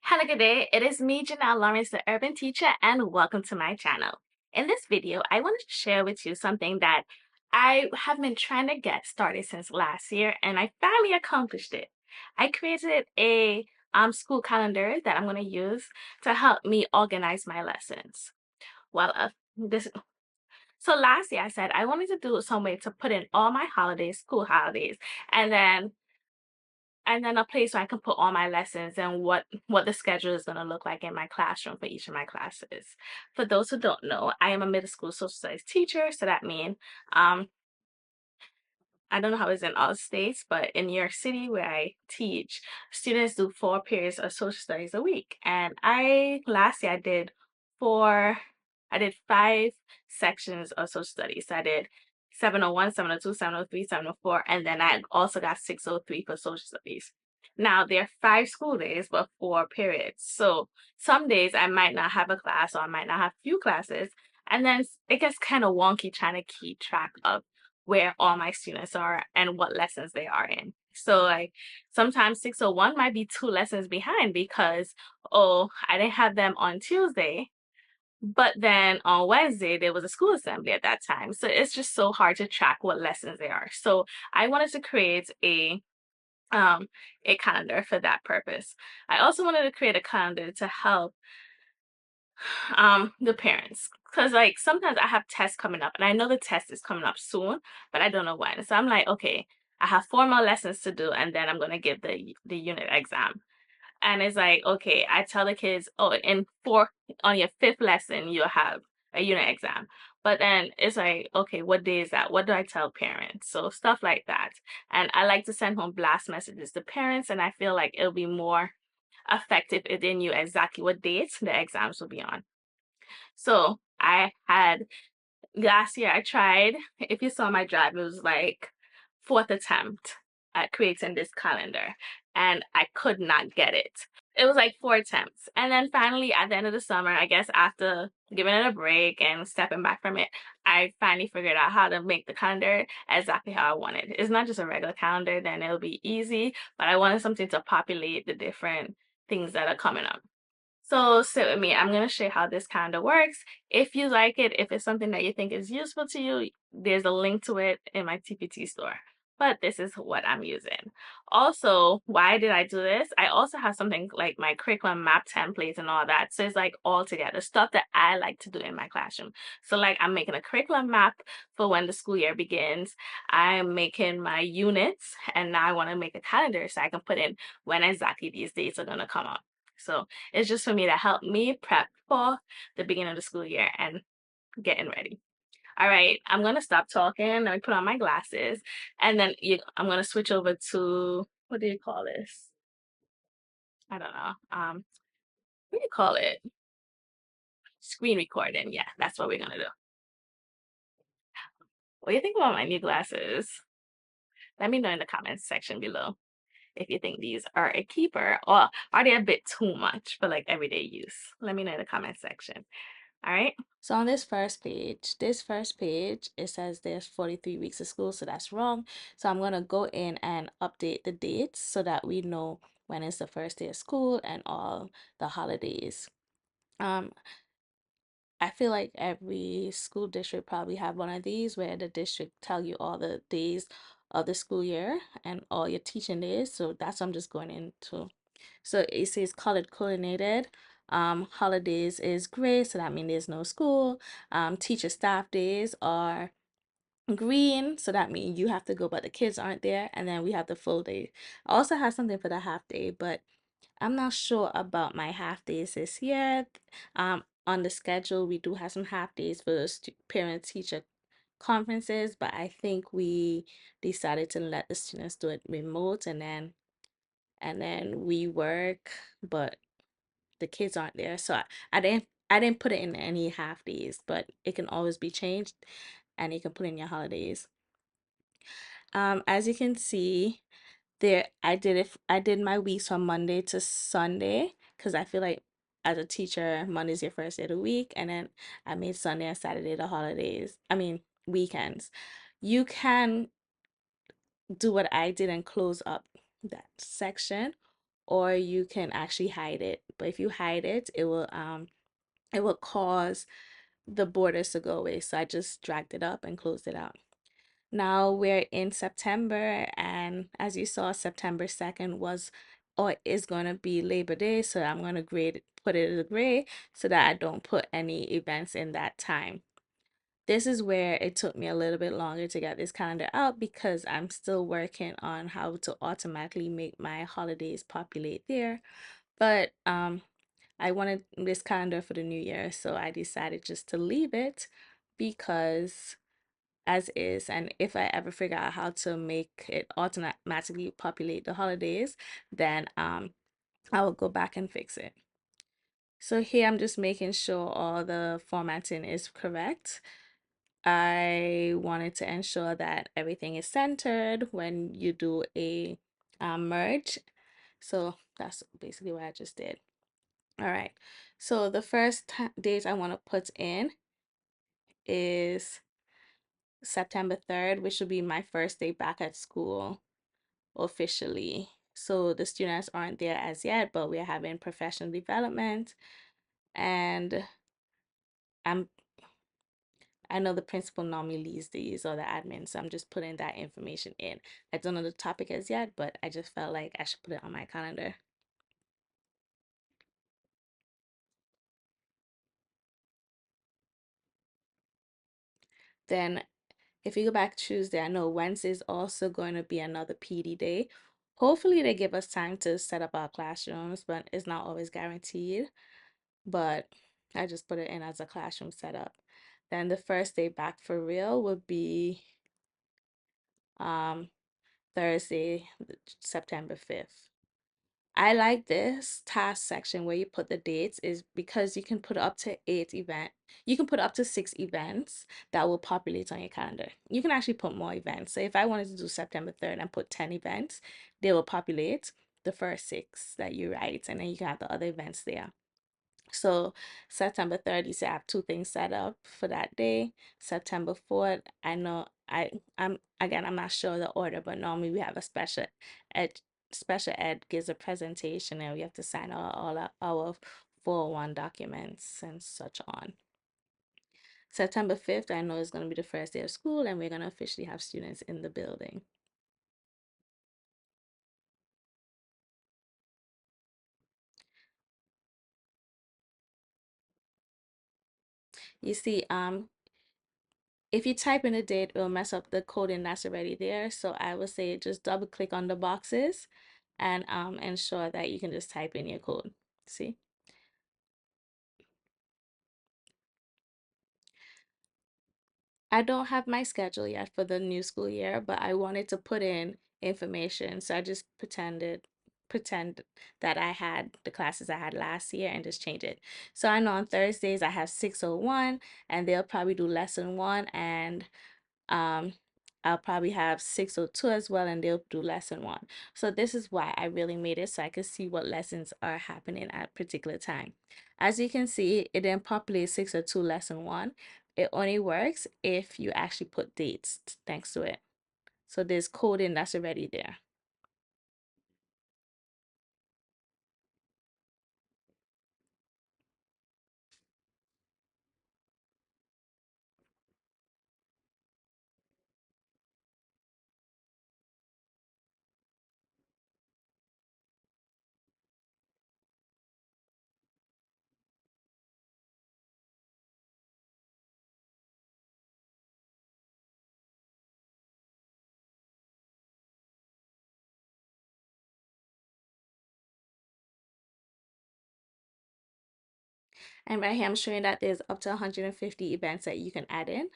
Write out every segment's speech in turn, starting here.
Hello, good day. It is me, Janelle Lawrence, the urban teacher, and welcome to my channel. In this video, I wanted to share with you something that I have been trying to get started since last year, and I finally accomplished it. I created a school calendar that I'm going to use to help me organize my lessons. Well, this so last year I said I wanted to do some way to put in all my holidays, school holidays, and then a place where I can put all my lessons and what the schedule is going to look like in my classroom for each of my classes. For those who don't know, I am a middle school social studies teacher, so that means um, I don't know how it's in all states, but in New York City where I teach, students do 4 periods of social studies a week. And last year four, I did 5 sections of social studies. So I did 701, 702, 703, 704, and then I also got 603 for social studies. Now there are 5 school days, but 4 periods. So some days I might not have a class or I might not have few classes. And then it gets kind of wonky trying to keep track of where all my students are and what lessons they are in. So like sometimes 601 might be 2 lessons behind because, oh, I didn't have them on Tuesday, but then on Wednesday there was a school assembly at that time. So it's just so hard to track what lessons they are. So I wanted to create a calendar for that purpose. I also wanted to create a calendar to help the parents, because like sometimes I have tests coming up and I know the test is coming up soon, but I don't know when. So I'm like, okay, I have 4 more lessons to do and then I'm going to give the unit exam. And it's like, okay, I tell the kids, oh, on your 5th lesson you'll have a unit exam. But then it's like, okay, what day is that? What do I tell parents? So stuff like that. And I like to send home blast messages to parents, and I feel like it'll be more effective if they knew exactly what dates the exams will be on. So I had last year I tried, if you saw my drive, it was like 4th attempt at creating this calendar and I could not get it. It was like 4 attempts. And then finally at the end of the summer, I guess after giving it a break and stepping back from it, I finally figured out how to make the calendar exactly how I wanted. It's not just a regular calendar, then it'll be easy, but I wanted something to populate the different things that are coming up. So sit with me. I'm going to show you how this calendar works. If you like it, if it's something that you think is useful to you, there's a link to it in my TPT store. But this is what I'm using. Also, why did I do this? I also have something like my curriculum map templates and all that. So it's like all together, stuff that I like to do in my classroom. So like I'm making a curriculum map for when the school year begins. I'm making my units, and now I want to make a calendar so I can put in when exactly these dates are going to come up. So it's just for me to help me prep for the beginning of the school year and getting ready. All right, I'm gonna stop talking. Let me put on my glasses, and then I'm gonna switch over to, what do you call this? I don't know. What do you call it? Screen recording. Yeah, that's what we're gonna do. What do you think about my new glasses? Let me know in the comments section below if you think these are a keeper or are they a bit too much for like everyday use. Let me know in the comment section. All right. So on this first page, it says there's 43 weeks of school, so that's wrong. So I'm going to go in and update the dates so that we know when is the first day of school and all the holidays. Um, I feel like every school district probably have one of these where the district tell you all the days of the school year and all your teaching days. So that's what I'm just going into. So it says colored coordinated. Holidays is gray, so that means there's no school. Teacher staff days are green, so that means you have to go, but the kids aren't there. And then we have the full day. I also have something for the half day, but I'm not sure about my half days this year. On the schedule, we do have some half days for parent teacher conferences, but I think we decided to let the students do it remote, and then we work, but the kids aren't there. So I didn't put it in any half days, but it can always be changed, and you can put in your holidays. As you can see, there I did my weeks from Monday to Sunday because I feel like as a teacher, Monday's your first day of the week, and then I made Sunday and Saturday the holidays. I mean weekends. You can do what I did and close up that section, or you can actually hide it. But if you hide it, it will cause the borders to go away. So I just dragged it up and closed it out. Now we're in September, and as you saw, September 2nd was or is going to be Labor Day, so I'm going to put it as a gray so that I don't put any events in that time. This is where it took me a little bit longer to get this calendar out because I'm still working on how to automatically make my holidays populate there. But I wanted this calendar for the new year, so I decided just to leave it because as is, and if I ever figure out how to make it automatically populate the holidays, then I will go back and fix it. So here I'm just making sure all the formatting is correct. I wanted to ensure that everything is centered when you do a merge. So that's basically what I just did. All right. So the first date I want to put in is September 3rd, which will be my first day back at school officially. So the students aren't there as yet, but we're having professional development, and I'm I know the principal normally leads these or the admin, so I'm just putting that information in. I don't know the topic as yet, but I just felt like I should put it on my calendar. Then if you go back Tuesday, I know Wednesday is also going to be another PD day. Hopefully they give us time to set up our classrooms, but it's not always guaranteed. But I just put it in as a classroom setup. Then the first day back for real would be um Thursday, September 5th. I like this task section where you put the dates is because you can put up to you can put up to 6 events that will populate on your calendar. You can actually put more events. So if I wanted to do September 3rd and put 10 events, they will populate the first 6 that you write, and then you can have the other events there. So September 3rd, you say I have 2 things set up for that day. September 4th, I know I'm not sure the order, but normally we have a ed special ed gives a presentation and we have to sign all our 401 documents and such on. September 5th, I know is going to be the first day of school and we're going to officially have students in the building. You see, if you type in a date, it'll mess up the coding that's already there. So I would say just double click on the boxes and ensure that you can just type in your code. See? I don't have my schedule yet for the new school year, but I wanted to put in information. So I just pretend that I had the classes I had last year and just change it. So I know on Thursdays I have 601 and they'll probably do lesson 1, and um I'll probably have 602 as well, and they'll do lesson 1. So this is why I really made it so I could see what lessons are happening at a particular time. As you can see, it didn't populate 602 lesson 1. It only works if you actually put dates next to it. So there's coding that's already there. And right here I'm showing that there's up to 150 events that you can add in.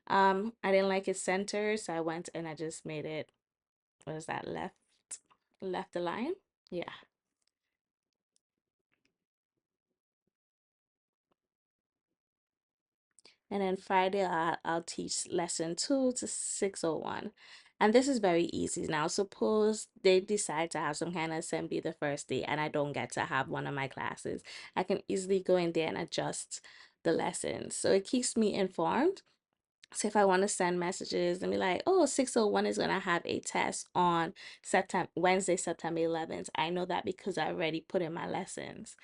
I didn't like it centered, so I went and I just made it, what is that, left align? Yeah. And then Friday, I'll teach lesson 2 to 601. And this is very easy. Now, suppose they decide to have some kind of assembly the first day and I don't get to have one of my classes. I can easily go in there and adjust the lessons. So it keeps me informed So if I want to send messages and be like, oh, 601 is going to have a test on Wednesday, September 11th. I know that because I already put in my lessons.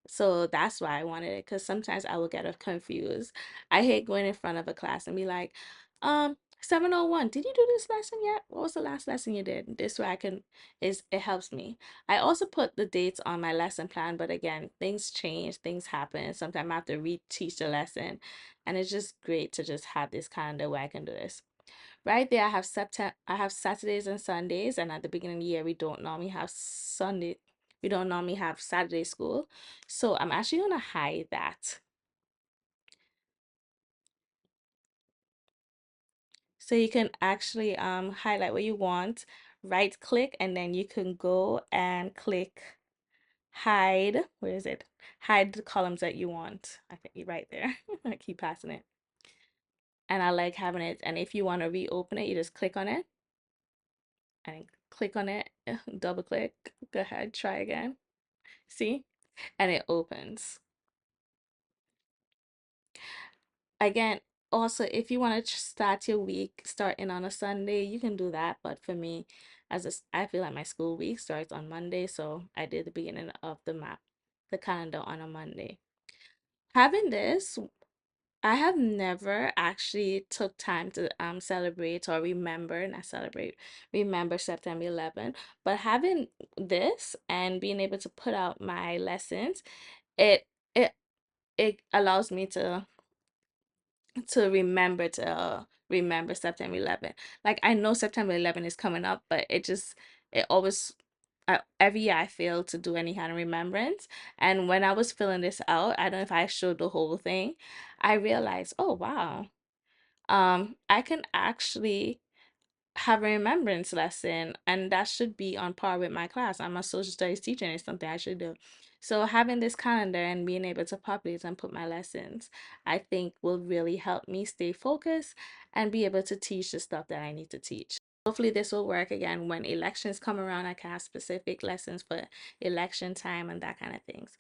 So that's why I wanted it, because sometimes I will get confused. I hate going in front of a class and be like, 701, did you do this lesson yet? What was the last lesson you did? This way I can, it helps me. I also put the dates on my lesson plan, but again, things change, things happen. Sometimes I have to reteach the lesson, and it's just great to just have this calendar where I can do this. Right there, I have Saturdays and Sundays, and at the beginning of the year, we don't normally have Saturday school. So I'm actually gonna hide that. So you can actually highlight what you want, right click, and then you can go and click hide. Where is it? Hide the columns that you want. I think right there. I keep passing it. And I like having it. And if you want to reopen it, you just click on it and click on it, double click, go ahead, try again. See? And it opens. Again, also, if you want to start your week starting on a Sunday, you can do that. But for me, I feel like my school week starts on Monday, so I did the beginning of the calendar on a Monday. Having this, I have never actually took time to celebrate or remember, not celebrate, remember September 11th. But having this and being able to put out my lessons, it it it allows me to remember September 11th. Like I know September 11th is coming up, but it always every year I fail to do any kind of remembrance. And when I was filling this out, I don't know if I showed the whole thing. I realized, oh wow, I can actually have a remembrance lesson, and that should be on par with my class. I'm a social studies teacher, and it's something I should do. So having this calendar and being able to populate and put my lessons, I think will really help me stay focused and be able to teach the stuff that I need to teach. Hopefully this will work. Again, when elections come around, I can have specific lessons for election time and that kind of things.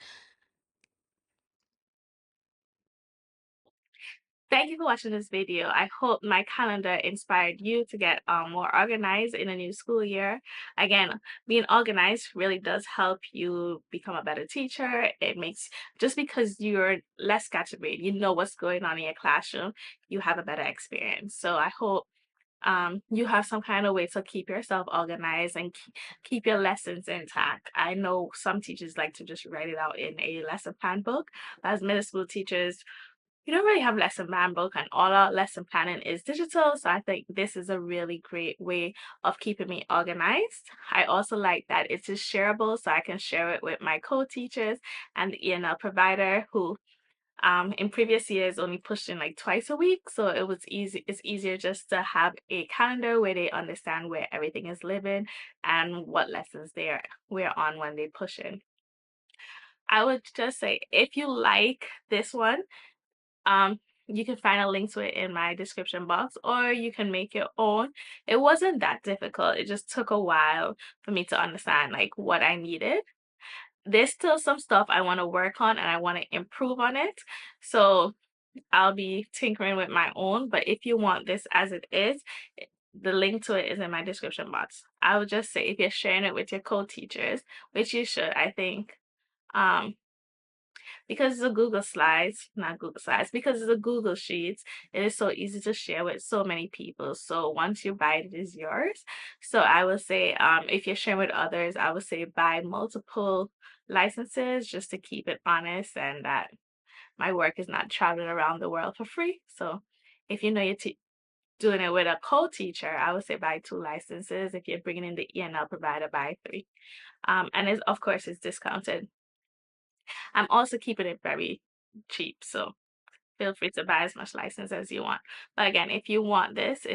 Thank you for watching this video. I hope my calendar inspired you to get more organized in a new school year. Again, being organized really does help you become a better teacher. It makes, just because you're less scatterbrained, you know what's going on in your classroom, you have a better experience. So I hope you have some kind of way to keep yourself organized and keep your lessons intact. I know some teachers like to just write it out in a lesson plan book. As middle school teachers, we don't really have lesson plan book, and all our lesson planning is digital. So I think this is a really great way of keeping me organized. I also like that it is shareable, so I can share it with my co-teachers and the E&L provider who in previous years only pushed in like twice a week. So it's easier just to have a calendar where they understand where everything is living and what lessons we're on when they push in. I would just say, if you like this one, um, you can find a link to it in my description box, or you can make your own. It wasn't that difficult. It just took a while for me to understand like what I needed. There's still some stuff I want to work on and I want to improve on it. So I'll be tinkering with my own. But if you want this as it is, the link to it is in my description box. I would just say, if you're sharing it with your co-teachers, which you should, I think, um, because it's a Google Slides, not Google Slides, because it's a Google Sheets, it is so easy to share with so many people. So once you buy it, it is yours. So I would say, if you're sharing with others, I would say buy multiple licenses just to keep it honest and that my work is not traveling around the world for free. So if you know you're doing it with a co-teacher, I would say buy 2 licenses. If you're bringing in the E&L provider, buy 3. And of course, it's discounted. I'm also keeping it very cheap, so feel free to buy as much license as you want. But again, if you want this,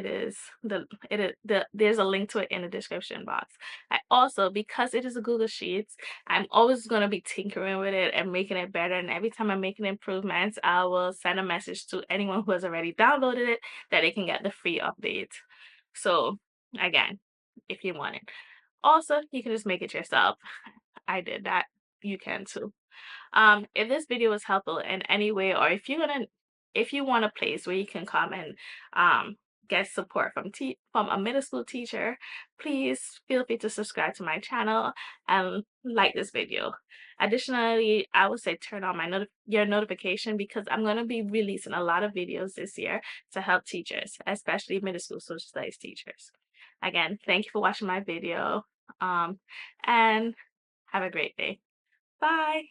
there's a link to it in the description box. I also, because it is a Google Sheets, I'm always going to be tinkering with it and making it better. And every time I'm making improvements, I will send a message to anyone who has already downloaded it that they can get the free update. So again, if you want it. Also, you can just make it yourself. I did that. You can too. If this video was helpful in any way, or if you're gonna if you want a place where you can come and um, get support from a middle school teacher, please feel free to subscribe to my channel and like this video. Additionally, I would say turn on your notification, because I'm going to be releasing a lot of videos this year to help teachers, especially middle school social studies teachers. Again, thank you for watching my video, and have a great day. Bye.